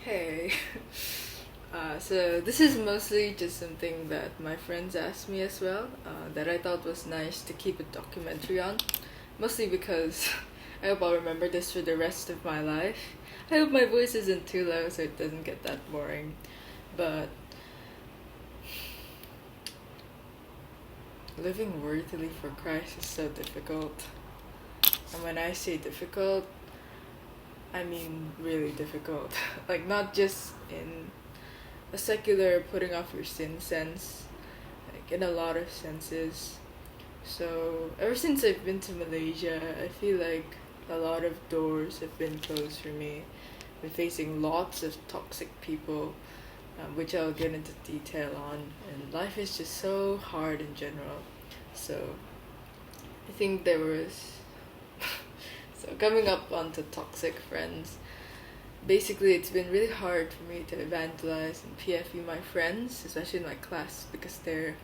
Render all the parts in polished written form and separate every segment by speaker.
Speaker 1: Hey. So this is mostly just something that my friends asked me as well, that I thought was nice to keep a documentary on. Mostly because I hope I'll remember this for the rest of my life. I hope my voice isn't too low so it doesn't get that boring. But living worthily for Christ is so difficult. And when I say difficult, I mean really difficult. Like, not just in a secular putting off your sin sense, like in a lot of senses. So ever since I've been to Malaysia, I feel like a lot of doors have been closed for me. I've been facing lots of toxic people, which I'll get into detail on, and life is just so hard in general. So I think there was so coming up onto toxic friends. Basically, it's been really hard for me to evangelize and PFU my friends, especially in my class, because they're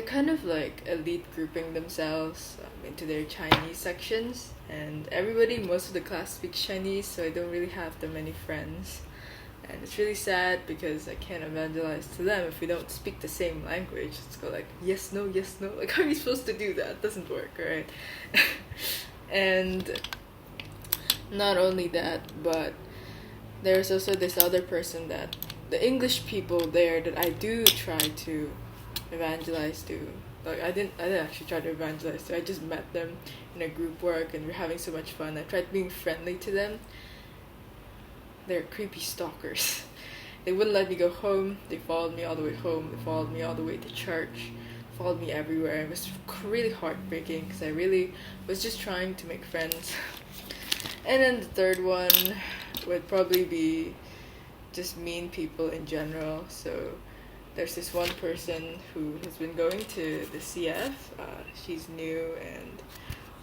Speaker 1: kind of like elite grouping themselves into their Chinese sections, and everybody, most of the class speaks Chinese, so I don't really have that many friends. And it's really sad because I can't evangelize to them if we don't speak the same language. It's go like yes, no, yes, no. Like, how are you supposed to do that? It doesn't work, right? And not only that, but there's also this other person that the English people there that I do try to evangelize to. Like, I didn't actually try to evangelize to. I just met them in a group work and we're having so much fun. I tried being friendly to them. They're creepy stalkers. They wouldn't let me go home. They followed me all the way home. They followed me all the way to church. Followed me everywhere. It was really heartbreaking because I really was just trying to make friends. And then the third one would probably be just mean people in general. So there's this one person who has been going to the CF. She's new and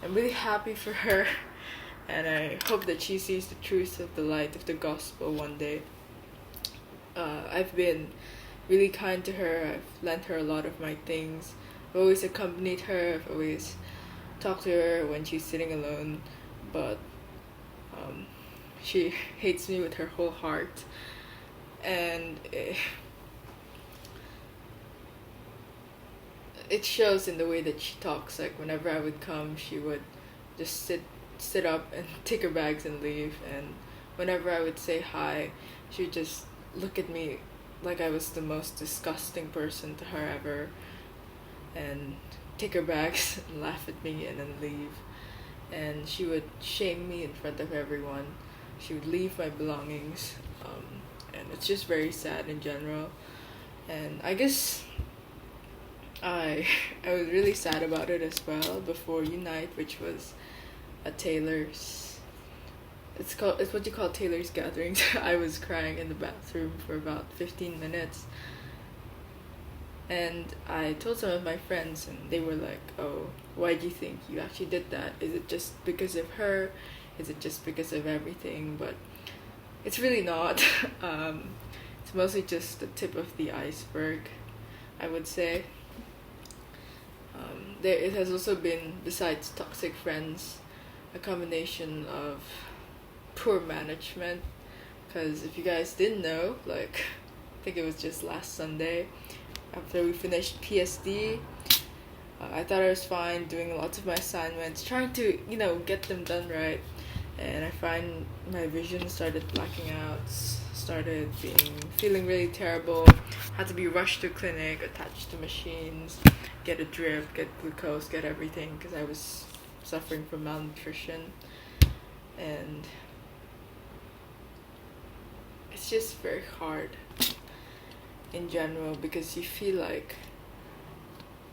Speaker 1: I'm really happy for her. And I hope that she sees the truth of the light of the gospel one day. I've been really kind to her. I've lent her a lot of my things. I've always accompanied her. I've always talked to her when she's sitting alone. But she hates me with her whole heart. And it shows in the way that she talks. Like, whenever I would come, she would just sit up and take her bags and leave. And whenever I would say hi, she would just look at me like I was the most disgusting person to her ever, and take her bags and laugh at me and then leave. And she would shame me in front of everyone. She would leave my belongings, and it's just very sad in general. And I guess I was really sad about it as well before Unite, which was a Taylor's. It's what you call Taylor's gatherings. I was crying in the bathroom for about 15 minutes. And I told some of my friends and they were like, "Oh, why do you think you actually did that? Is it just because of her? Is it just because of everything?" But it's really not. It's mostly just the tip of the iceberg, I would say. It has also been, besides toxic friends, a combination of poor management. Because if you guys didn't know, like, I think it was just last Sunday, after we finished PSD, I thought I was fine doing lots of my assignments, trying to, get them done right. And I find my vision started blacking out, started feeling really terrible, had to be rushed to clinic, attached to machines, get a drip, get glucose, get everything, because I was suffering from malnutrition. And it's just very hard in general because you feel like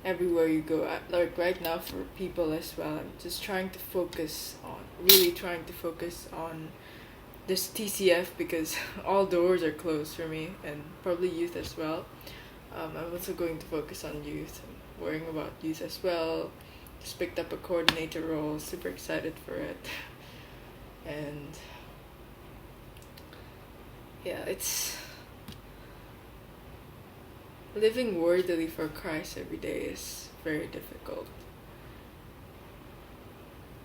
Speaker 1: everywhere you go, like right now for people as well, I'm just really trying to focus on this TCF because all doors are closed for me, and probably youth as well. I'm also going to focus on youth. I'm worrying about youth as well. Just picked up a coordinator role, super excited for it. And yeah, it's living worthily for Christ every day is very difficult,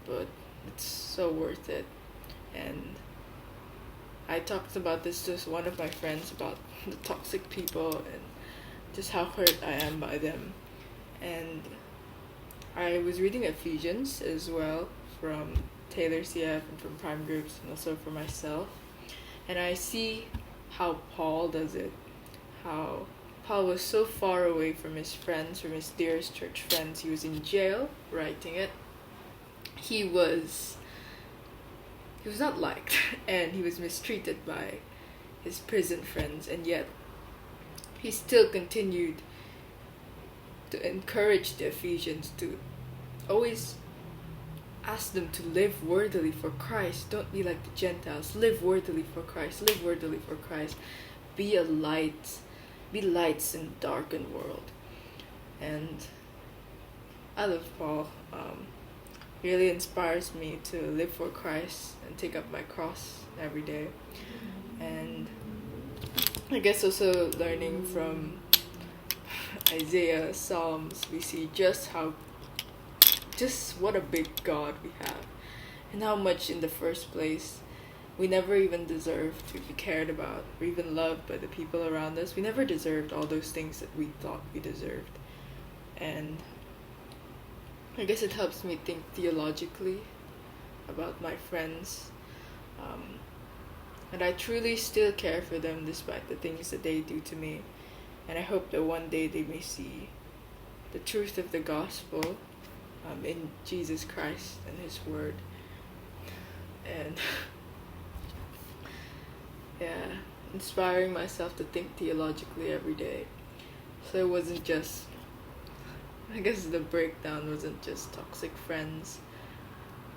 Speaker 1: but it's so worth it. And I talked about this to one of my friends about the toxic people and just how hurt I am by them. And I was reading Ephesians as well from Taylor CF and from Prime Groups and also for myself. And I see how Paul does it. How Paul was so far away from his friends, from his dearest church friends. He was in jail writing it. He was not liked and he was mistreated by his prison friends, and yet he still continued to encourage the Ephesians to always ask them to live worthily for Christ. Don't be like the Gentiles. Live worthily for Christ. Live worthily for Christ. Be a light. Be lights in a darkened world. And I love Paul. Really inspires me to live for Christ and take up my cross every day. And I guess also learning from Isaiah, Psalms, we see just what a big God we have, and how much in the first place we never even deserved to be cared about or even loved by the people around us. We never deserved all those things that we thought we deserved. And I guess it helps me think theologically about my friends. And I truly still care for them despite the things that they do to me. And I hope that one day they may see the truth of the gospel in Jesus Christ and His Word. And yeah, inspiring myself to think theologically every day. So it wasn't just, I guess the breakdown wasn't just toxic friends,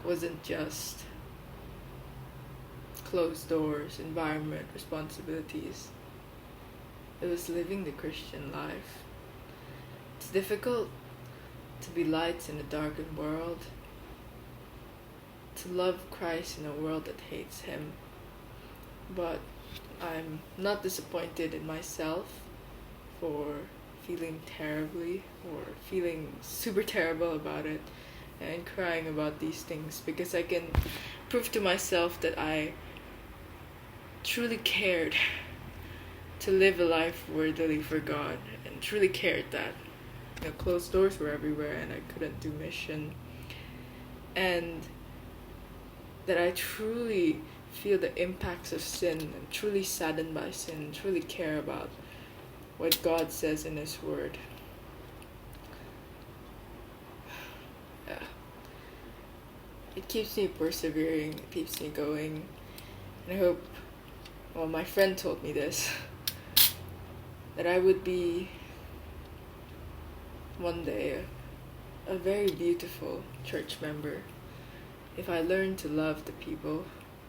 Speaker 1: wasn't just closed doors, environment, responsibilities. It was living the Christian life. It's difficult to be lights in a darkened world, to love Christ in a world that hates Him. But I'm not disappointed in myself for feeling terribly or feeling super terrible about it and crying about these things, because I can prove to myself that I truly cared to live a life worthily for God, and truly cared that closed doors were everywhere and I couldn't do mission, and that I truly feel the impacts of sin and truly saddened by sin, truly care about what God says in His Word. Yeah. It keeps me persevering, it keeps me going, and I hope, well, my friend told me this, that I would be one day a very beautiful church member if I learn to love the people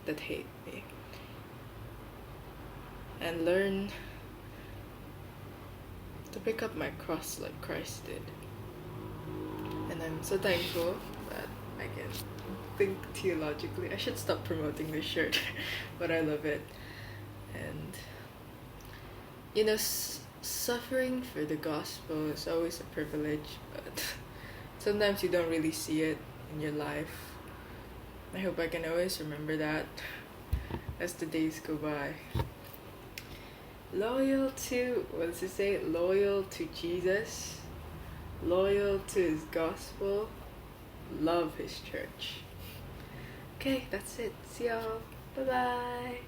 Speaker 1: that hate me and learn to pick up my cross like Christ did. And I'm so thankful that I can think theologically. I should stop promoting this shirt, but I love it. And suffering for the gospel is always a privilege, but sometimes you don't really see it in your life. I hope I can always remember that as the days go by. Loyal to Jesus, loyal to His gospel, love His church. Okay, that's it. See y'all. Bye bye.